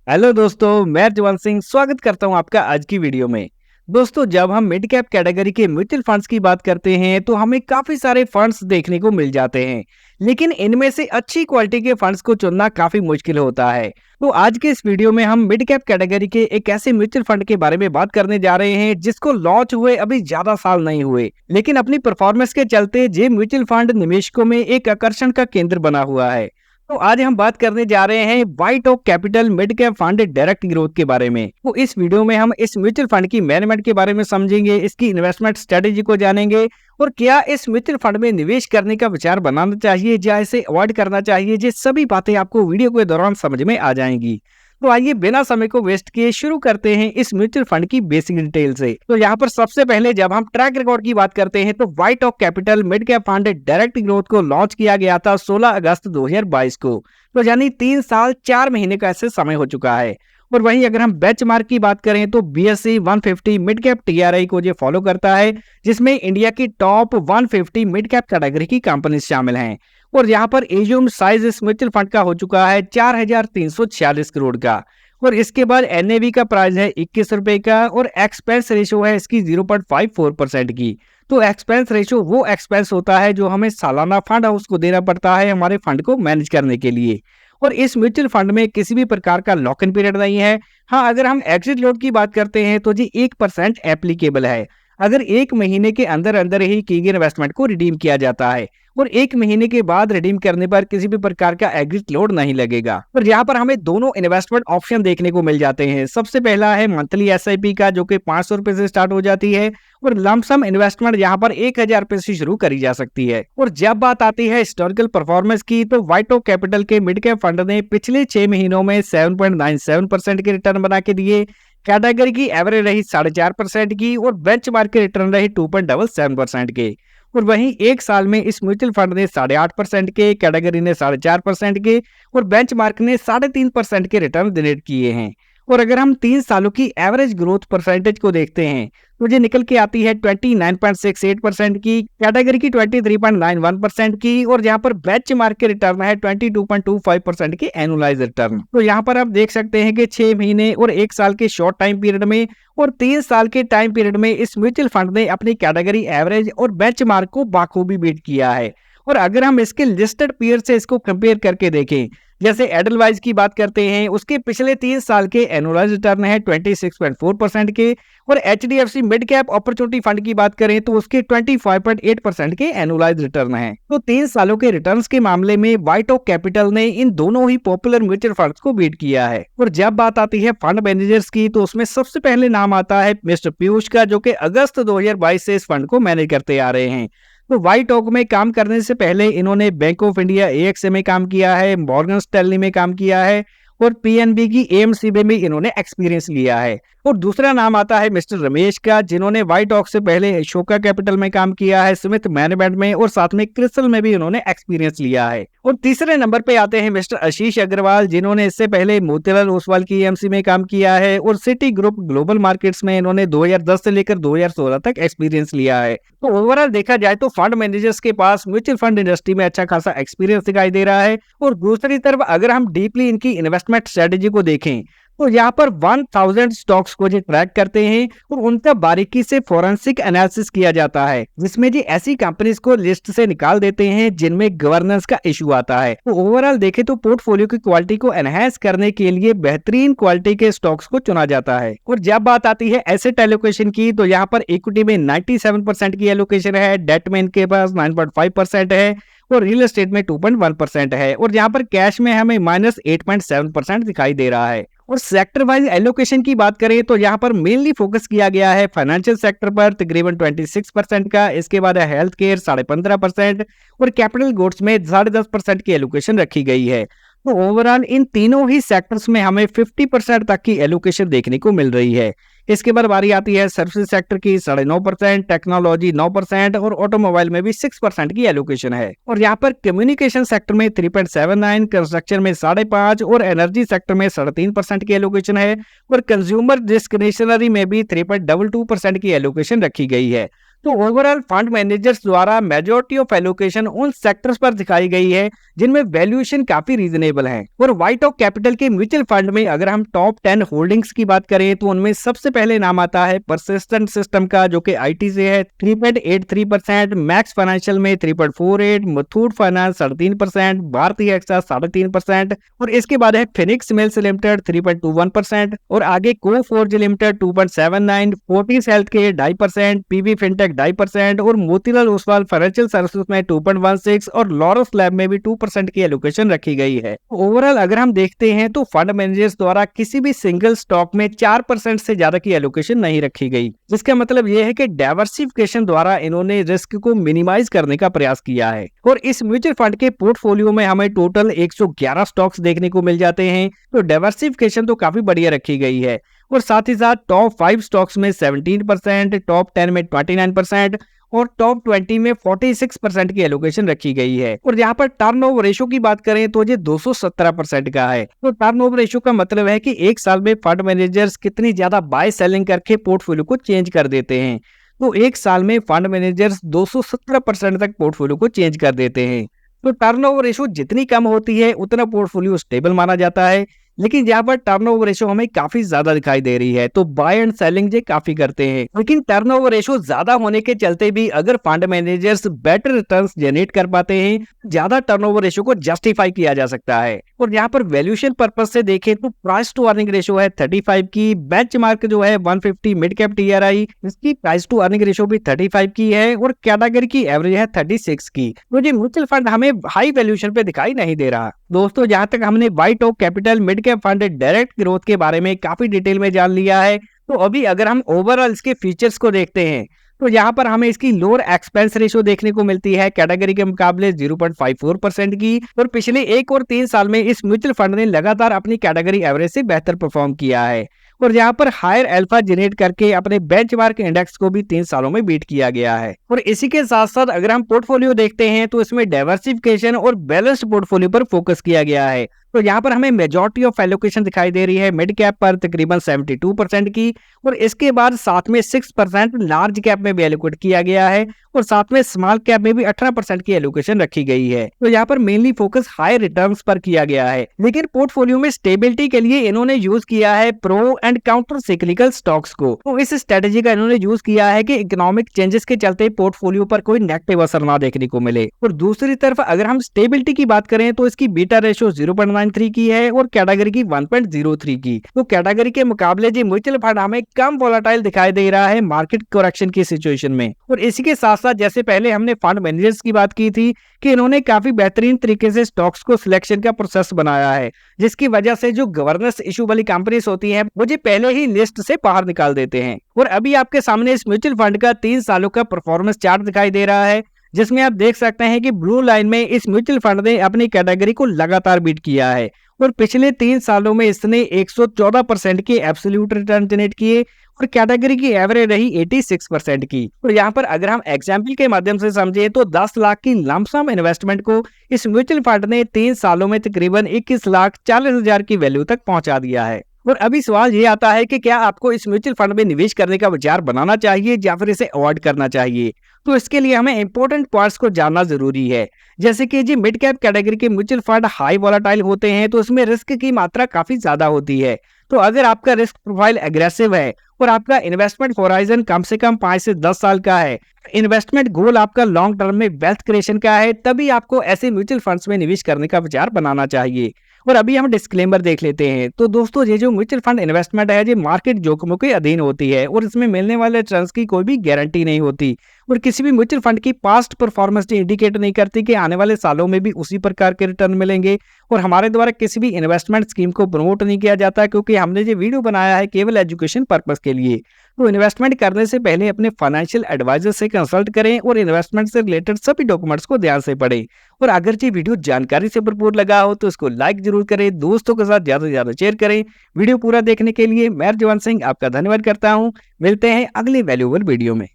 Hello दोस्तों, मैं जवान सिंह स्वागत करता हूं आपका आज की वीडियो में। दोस्तों, जब हम मिड कैप कैटेगरी के म्यूचुअल फंड्स की बात करते हैं तो हमें काफी सारे फंड्स देखने को मिल जाते हैं, लेकिन इनमें से अच्छी क्वालिटी के फंड्स को चुनना काफी मुश्किल होता है। तो आज के इस वीडियो में हम मिड कैप कैटेगरी के एक ऐसे म्यूचुअल फंड के बारे में बात करने जा रहे हैं जिसको लॉन्च हुए अभी ज्यादा साल नहीं हुए, लेकिन अपनी परफॉर्मेंस के चलते ये म्यूचुअल फंड निवेशकों में एक आकर्षण का केंद्र बना हुआ है। तो आज हम बात करने जा रहे हैं White Oak Capital mid cap fund direct growth के बारे में। तो इस वीडियो में हम इस म्यूचुअल फंड की मैनेजमेंट के बारे में समझेंगे, इसकी इन्वेस्टमेंट स्ट्रेटेजी को जानेंगे और क्या इस म्यूचुअल फंड में निवेश करने का विचार बनाना चाहिए या इसे अवॉइड करना चाहिए। ये सभी बातें आपको वीडियो के दौरान समझ में आ जाएंगी। तो आइए बिना समय को वेस्ट किए शुरू करते हैं इस म्यूचुअल फंड की बेसिक डिटेल से। तो यहाँ पर सबसे पहले जब हम ट्रैक रिकॉर्ड की बात करते हैं तो White Oak Capital mid cap fund direct growth को लॉन्च किया गया था 16 अगस्त 2022 को। तो यानी 3 साल 4 महीने का ऐसे समय हो चुका है। और वहीं अगर हम बेंचमार्क की बात करें तो BSE 150 मिड कैप TRI को ये फॉलो करता है, जिसमें इंडिया की टॉप 150 मिड कैप कैटेगरी की कंपनी शामिल हैं। और यहाँ पर एज्यूम साइज इस म्यूचुअल फंड का हो चुका है 4,346 करोड़ का। और इसके बाद NAV का प्राइस है 21 रुपए का और एक्सपेंस रेशो है इसकी 0.54% की। तो एक्सपेंस रेशो वो एक्सपेंस होता है जो हमें सालाना फंड हाउस को देना पड़ता है हमारे फंड को मैनेज करने के लिए। और इस म्यूचुअल फंड में किसी भी प्रकार का लॉक इन पीरियड नहीं है। हाँ, अगर हम एग्जिट लोड की बात करते हैं तो जी 1% एप्लीकेबल है अगर 1 महीने के अंदर अंदर ही की गई इन्वेस्टमेंट को रिडीम किया जाता है। और 1 महीने के बाद रिडीम करने पर किसी भी प्रकार का एग्जिट लोड नहीं लगेगा। और यहाँ पर हमें दोनों इन्वेस्टमेंट ऑप्शन देखने को मिल जाते हैं। सबसे पहला है मंथली SIP का, जो कि 500 रुपए से स्टार्ट हो जाती है और लमसम इन्वेस्टमेंट यहाँ पर 1,000 रुपए से शुरू करी जा सकती है। और जब बात आती है हिस्टोरिकल परफॉर्मेंस की तो व्हाइट ओक कैपिटल के मिड कैप फंड ने पिछले 6 महीनों में 7.97% के रिटर्न बना के दिए। कैटेगरी की एवरेज रही 4.5% की और बेंचमार्क के रिटर्न रही 2.77% के। और वहीं 1 साल में इस म्यूचुअल फंड ने 8.5% के, कैटेगरी ने 4.5% के और बेंचमार्क ने 3.5% के रिटर्न जनरेट किए हैं। और अगर हम 3 सालों की एवरेज ग्रोथ परसेंटेज को देखते हैं तो ये निकल के आती है 29.68% की, कैटेगरी की 23.91% की और यहाँ पर बेंचमार्क के रिटर्न है 22.25% के एनुअलाइज रिटर्न। तो यहाँ पर आप देख सकते हैं कि 6 महीने और 1 साल के शॉर्ट टाइम पीरियड में और 3 साल के टाइम पीरियड में इस म्यूचुअल फंड ने अपनी कैटेगरी एवरेज और बेंचमार्क को बाखूबी बीट किया है। और अगर हम इसके लिस्टेड पीयर से इसको कंपेयर करके देखें, जैसे एडलवाइज की बात करते हैं, उसके पिछले 3 साल के एनुअलाइज रिटर्न है 26.4% के और HDFC mid cap opportunity fund की बात करें तो उसके 25.8% के एनुअलाइज रिटर्न है। तो 3 सालों के रिटर्न्स के मामले में व्हाइट ओक कैपिटल ने इन दोनों ही पॉपुलर म्यूचुअल फंड्स को बीट किया है। और जब बात आती है फंड मैनेजर्स की तो उसमें सबसे पहले नाम आता है मिस्टर पीयूष का, जो कि अगस्त 2022 से इस फंड को मैनेज करते आ रहे हैं। तो व्हाइट ओक में काम करने से पहले इन्होंने बैंक ऑफ इंडिया AXA में काम किया है, मॉर्गन स्टैनली में काम किया है और PNB की AMC में भी इन्होंने एक्सपीरियंस लिया है। और दूसरा नाम आता है मिस्टर रमेश का, जिन्होंने व्हाइट ओक से पहले अशोका कैपिटल में काम किया है, स्मिथ मैनेजमेंट में और साथ में क्रिस्टल में भी इन्होंने एक्सपीरियंस लिया है। और तीसरे नंबर पे आते हैं मिस्टर आशीष अग्रवाल, जिन्होंने इससे पहले मोतीलाल ओसवाल की AMC में काम किया है और सिटी ग्रुप ग्लोबल मार्केट्स में इन्होंने 2010 से लेकर 2016 तक एक्सपीरियंस लिया है। तो ओवरऑल देखा जाए तो फंड मैनेजर्स के पास म्यूचुअल फंड इंडस्ट्री में अच्छा खासा एक्सपीरियंस दिखाई दे रहा है। और दूसरी तरफ अगर हम डीपली इनकी इन्वेस्टमेंट स्ट्रेटेजी को देखें तो यहाँ पर 1000 स्टॉक्स को जो ट्रैक करते हैं और उनका बारीकी से फोरेंसिक एनालिसिस किया जाता है, जिसमें जी ऐसी कंपनीज को लिस्ट से निकाल देते हैं जिनमें गवर्नेंस का इशू आता है। तो ओवरऑल देखें तो पोर्टफोलियो की क्वालिटी को एनहांस करने के लिए बेहतरीन क्वालिटी के स्टॉक्स को चुना जाता है। और जब बात आती है एसेट एलोकेशन की तो यहाँ पर इक्विटी में 97% की एलोकेशन है, डेट में इनके पास 9.5% है और रियल एस्टेट में 2.1% है। और यहाँ पर कैश में हमें -8.7% दिखाई दे रहा है। और सेक्टर वाइज एलोकेशन की बात करें तो यहाँ पर मेनली फोकस किया गया है फाइनेंशियल सेक्टर पर तकरीबन 26% का, इसके बाद है हेल्थ केयर 15.5% और कैपिटल गुड्स में 10.5% की एलोकेशन रखी गई है। तो ओवरऑल इन तीनों ही सेक्टर्स में हमें 50% तक की एलोकेशन देखने को मिल रही है। इसके बाद बारी आती है सर्विस सेक्टर की 9.5%, टेक्नोलॉजी 9% और ऑटोमोबाइल में भी 6% की एलोकेशन है। और यहाँ पर कम्युनिकेशन सेक्टर में 3.79, कंस्ट्रक्शन में 5.5 और एनर्जी सेक्टर में 3.5% की एलोकेशन है और कंज्यूमर डिस्क्रिशनरी में भी 3.22% की एलोकेशन रखी गई है। तो ओवरऑल फंड मैनेजर्स द्वारा मेजॉरिटी ऑफ एलोकेशन उन सेक्टर्स पर दिखाई गई है जिनमें वैल्यूएशन काफी रीजनेबल है। और व्हाइट ऑक कैपिटल के म्यूचुअल फंड में अगर हम टॉप 10 होल्डिंग्स की बात करें तो उनमें सबसे पहले नाम आता है परसिस्टेंट सिस्टम का, जो कि आईटी से है 3.83%, मैक्स फाइनेंशियल में 3.48%, मुथूट फाइनेंस 3.5%, भारतीय एक्सा 3.5%, और इसके बाद है फिनिक्स मिल्स लिमिटेड 3.21%, और आगे को फोर्ज लिमिटेड 2.79%, फोर्टिस हेल्थ के 2.5%, पीवी फिनटेक 2.5%, और मोतीलाल ओसवाल फाइनेंशियल सर्विसेज में 2.16% और लॉरस लैब में भी 2% की एलोकेशन रखी गई है। ओवरऑल अगर हम देखते हैं तो फंड मैनेजर्स द्वारा किसी भी सिंगल स्टॉक में 4% से ज्यादा की एलोकेशन नहीं रखी गई, जिसका मतलब यह है कि डाइवर्सिफिकेशन द्वारा इन्होंने रिस्क को मिनिमाइज करने का प्रयास किया है। और इस म्यूचुअल फंड के पोर्टफोलियो में हमें टोटल 111 स्टॉक्स देखने को मिल जाते हैं, तो डाइवर्सिफिकेशन तो काफी बढ़िया रखी गई है। और साथ ही साथ टॉप 5 स्टॉक्स में 17%, टॉप 10 में 29% और टॉप 20 में 46% की एलोकेशन रखी गई है। और यहाँ पर टर्नओवर रेशो की बात करें तो ये 217% का है। तो टर्नओवर रेशो का मतलब है कि एक साल में फंड मैनेजर्स कितनी ज्यादा बाय सेलिंग करके पोर्टफोलियो को चेंज कर देते हैं। तो एक साल में फंड मैनेजर्स 217% तक पोर्टफोलियो को चेंज कर देते हैं। तो टर्नओवर रेशो जितनी कम होती है उतना पोर्टफोलियो स्टेबल माना जाता है, लेकिन यहाँ पर टर्नओवर रेशो हमें काफी ज्यादा दिखाई दे रही है। तो बाय एंड सेलिंग जे काफी करते हैं, लेकिन टर्नओवर रेशो ज्यादा होने के चलते भी अगर fund managers better returns generate कर पाते हैं, ज्यादा टर्नओवर रेशो को जस्टिफाई किया जा सकता है। और यहाँ पर वैल्यूएशन पर्पस से देखें तो प्राइस टू अर्निंग रेशो है 35 की, बेंचमार्क जो है 150 मिड कैप टीआरआई, इसकी प्राइस टू अर्निंग रेशो भी 35 की है, और कैटेगरी की एवरेज है 36 की। तो ये म्यूचुअल फंड हमें हाई वैल्यूएशन पे दिखाई नहीं दे रहा। दोस्तों, जहां तक हमने White Oak Capital mid cap fund direct growth के बारे में काफी डिटेल में जान लिया है, तो अभी अगर हम ओवरऑल इसके फीचर्स को देखते हैं तो यहाँ पर हमें इसकी लोअर एक्सपेंस रेशो देखने को मिलती है कैटेगरी के मुकाबले 0.54% की। और पिछले 1 और 3 साल में इस म्यूचुअल फंड ने लगातार अपनी कैटेगरी एवरेज से बेहतर परफॉर्म किया है, और यहाँ पर हायर अल्फा जनरेट करके अपने बेंचमार्क इंडेक्स को भी 3 सालों में बीट किया गया है। और इसी के साथ साथ अगर हम पोर्टफोलियो देखते हैं तो इसमें डाइवर्सिफिकेशन और बैलेंस्ड पोर्टफोलियो पर फोकस किया गया है। तो यहाँ पर हमें मेजॉरिटी ऑफ एलोकेशन दिखाई दे रही है मिड कैप पर तकरीबन 72% की, और इसके बाद साथ में 6% लार्ज कैप में भी एलोकेट किया गया है, और साथ में स्मॉल कैप में भी 18% की एलोकेशन रखी गई है। तो यहाँ पर मेनली फोकस हाई रिटर्न्स पर किया गया है, लेकिन पोर्टफोलियो में स्टेबिलिटी के लिए इन्होंने यूज किया है pro and counter cyclical stocks को। तो इस स्ट्रेटेजी का इन्होंने यूज किया है कि इकोनॉमिक चेंजेस के चलते पोर्टफोलियो पर कोई नेगेटिव असर ना देखने को मिले। और दूसरी तरफ अगर हम स्टेबिलिटी की बात करें तो इसकी बीटा रेशो 0.93 की है और कैटेगरी की 1.03 की। तो कैटेगरी के मुकाबले जी म्यूचुअल फंड हमें कम वोलेटाइल दिखाई दे रहा है मार्केट करेक्शन की सिचुएशन में। और इसी के साथ साथ जैसे पहले हमने फंड मैनेजर्स की बात की थी कि इन्होंने काफी बेहतरीन तरीके से स्टॉक्स को सिलेक्शन का प्रोसेस बनाया है, जिसकी वजह से जो गवर्नेंस इशू वाली कंपनीज होती हैं वो जी पहले ही लिस्ट से बाहर निकाल देते हैं। और अभी आपके सामने इस म्यूचुअल फंड का 3 सालों का परफॉर्मेंस चार्ट दिखाई दे रहा है, जिसमें आप देख सकते हैं कि ब्लू लाइन में इस म्यूचुअल फंड ने अपनी कैटेगरी को लगातार बीट किया है, और पिछले 3 सालों में इसने 114% के एब्सोल्यूट रिटर्न जनरेट किए, और कैटेगरी की एवरेज रही 86% की। तो यहाँ पर अगर हम एग्जाम्पल के माध्यम से समझे तो 10 लाख की लमसम इन्वेस्टमेंट को इस म्यूचुअल फंड ने 3 सालों में तकरीबन 21,40,000 की वैल्यू तक पहुंचा दिया है। और अभी सवाल ये आता है कि क्या आपको इस म्यूचुअल फंड में निवेश करने का विचार बनाना चाहिए या फिर इसे अवॉइड करना चाहिए। तो इसके लिए हमें इंपॉर्टेंट पॉइंट्स को जानना जरूरी है, जैसे कि जी मिड कैप कैटेगरी के म्यूचुअल फंड हाई वोलेटाइल होते हैं, तो इसमें रिस्क की मात्रा काफी ज्यादा होती है। तो अगर आपका रिस्क प्रोफाइल एग्रेसिव है और आपका इन्वेस्टमेंट होराइजन कम से कम 5 से 10 साल का है, इन्वेस्टमेंट गोल आपका लॉन्ग टर्म में वेल्थ क्रिएशन का है, तभी आपको ऐसे म्यूचुअल फंड्स में निवेश करने का विचार बनाना चाहिए। और अभी हम डिस्क्लेमर देख लेते हैं। तो दोस्तों, ये जो म्यूचुअल फंड इन्वेस्टमेंट है ये मार्केट जोखिमों के अधीन होती है, और इसमें मिलने वाले रिटर्न्स की कोई भी गारंटी नहीं होती, और किसी भी म्यूचुअल फंड की पास्ट परफॉर्मेंस इंडिकेट नहीं करती कि आने वाले सालों में भी उसी प्रकार के रिटर्न मिलेंगे। और हमारे द्वारा किसी भी इन्वेस्टमेंट स्कीम को प्रमोट नहीं किया जाता, क्योंकि हमने ये वीडियो बनाया है केवल एजुकेशन पर्पस के लिए। तो इन्वेस्टमेंट करने से पहले अपने फाइनेंशियल एडवाइजर से कंसल्ट करें और इन्वेस्टमेंट से रिलेटेड सभी डॉक्यूमेंट्स को ध्यान से पढ़ें। और अगर ये वीडियो जानकारी से भरपूर लगा हो तो इसको लाइक जरूर करें, दोस्तों के साथ ज्यादा से ज्यादा शेयर करें। वीडियो पूरा देखने के लिए मैं जवान सिंह आपका धन्यवाद करता हूं। मिलते हैं अगले वैल्यूएबल वीडियो में।